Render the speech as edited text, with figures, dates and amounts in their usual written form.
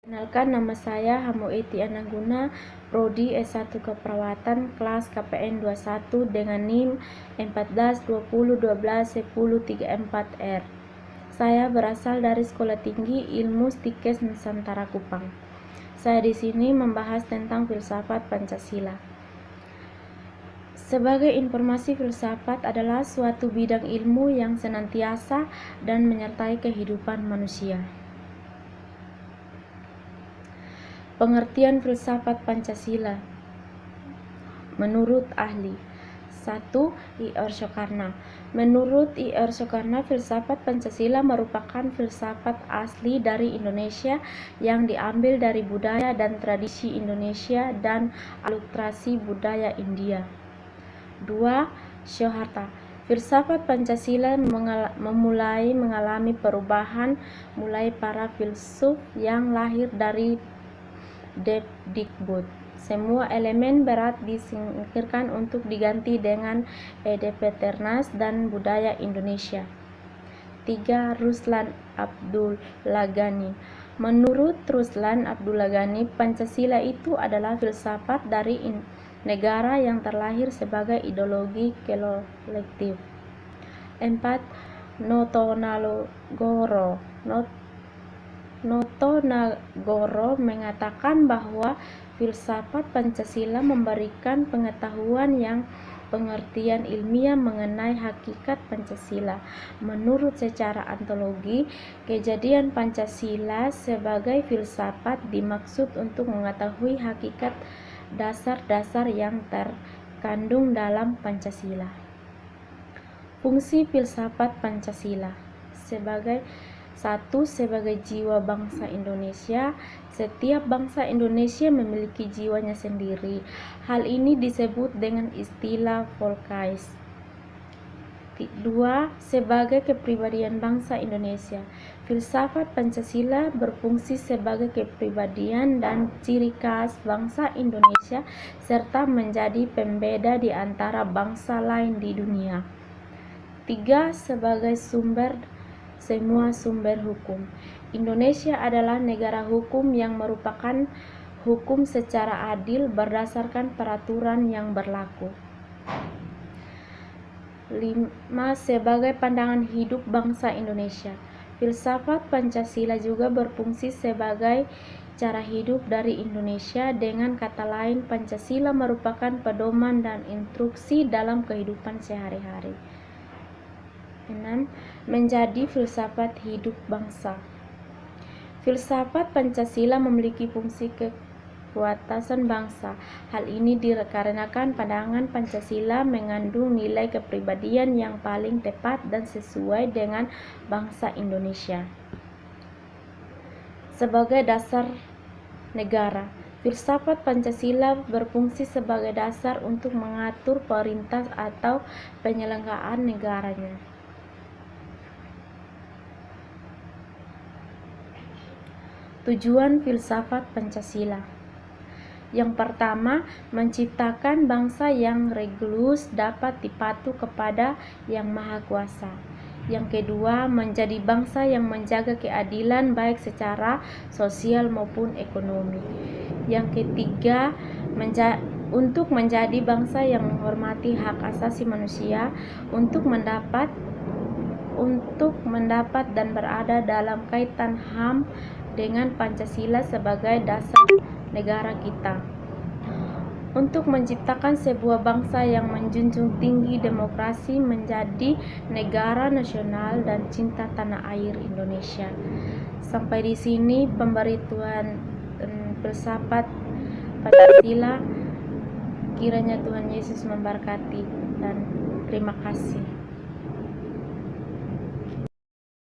Perkenalkan, nama saya Hamueti Anangguna, Prodi S1 Keperawatan, kelas KPN 21 dengan NIM 1420121034R. Saya berasal dari Sekolah Tinggi Ilmu Stikes Nusantara Kupang. Saya di sini membahas tentang filsafat Pancasila. Sebagai informasi, filsafat adalah suatu bidang ilmu yang senantiasa dan menyertai kehidupan manusia. Pengertian filsafat Pancasila menurut ahli. 1. I.R. Soekarno. Menurut I.R. Soekarno, filsafat Pancasila merupakan filsafat asli dari Indonesia yang diambil dari budaya dan tradisi Indonesia dan akulturasi budaya India. 2. Soeharto. Filsafat Pancasila memulai mengalami perubahan mulai para filsuf yang lahir dari Dikbud. Semua elemen berat disingkirkan untuk diganti dengan Edpeternas dan budaya Indonesia. 3. Ruslan Abdullah Ghani. Menurut Ruslan Abdullah Ghani, Pancasila itu adalah filsafat dari negara yang terlahir sebagai ideologi kolektif. 4. Noto Nagoro mengatakan bahwa filsafat Pancasila memberikan pengetahuan yang pengertian ilmiah mengenai hakikat Pancasila. Menurut secara ontologi, kejadian Pancasila sebagai filsafat dimaksud untuk mengetahui hakikat dasar-dasar yang terkandung dalam Pancasila. Fungsi filsafat Pancasila sebagai jiwa bangsa Indonesia. Setiap bangsa Indonesia memiliki jiwanya sendiri. Hal ini disebut dengan istilah Volkais. 2. Sebagai kepribadian bangsa Indonesia. Filsafat Pancasila berfungsi sebagai kepribadian dan ciri khas bangsa Indonesia serta menjadi pembeda di antara bangsa lain di dunia. 3. Sebagai semua sumber hukum. Indonesia adalah negara hukum yang merupakan hukum secara adil berdasarkan peraturan yang berlaku. 5. Sebagai pandangan hidup bangsa Indonesia. Filsafat Pancasila juga berfungsi sebagai cara hidup dari Indonesia. Dengan kata lain, Pancasila merupakan pedoman dan instruksi dalam kehidupan sehari-hari. 6. Menjadi filsafat hidup bangsa. Filsafat Pancasila memiliki fungsi kekuatan bangsa. Hal ini dikarenakan pandangan Pancasila mengandung nilai kepribadian yang paling tepat dan sesuai dengan bangsa Indonesia. Sebagai dasar negara. Filsafat Pancasila berfungsi sebagai dasar untuk mengatur pemerintah atau penyelenggaraan negaranya. Tujuan filsafat Pancasila. Yang pertama, menciptakan bangsa yang regulus dapat dipatuh kepada Yang Maha Kuasa. Yang kedua, menjadi bangsa yang menjaga keadilan baik secara sosial maupun ekonomi. Yang ketiga, untuk menjadi bangsa yang menghormati hak asasi manusia, untuk mendapat dan berada dalam kaitan HAM dengan Pancasila sebagai dasar negara kita. Untuk menciptakan sebuah bangsa yang menjunjung tinggi demokrasi, menjadi negara nasional dan cinta tanah air Indonesia. Sampai di sini pemberitaan filsafat Pancasila. Kiranya Tuhan Yesus memberkati dan terima kasih.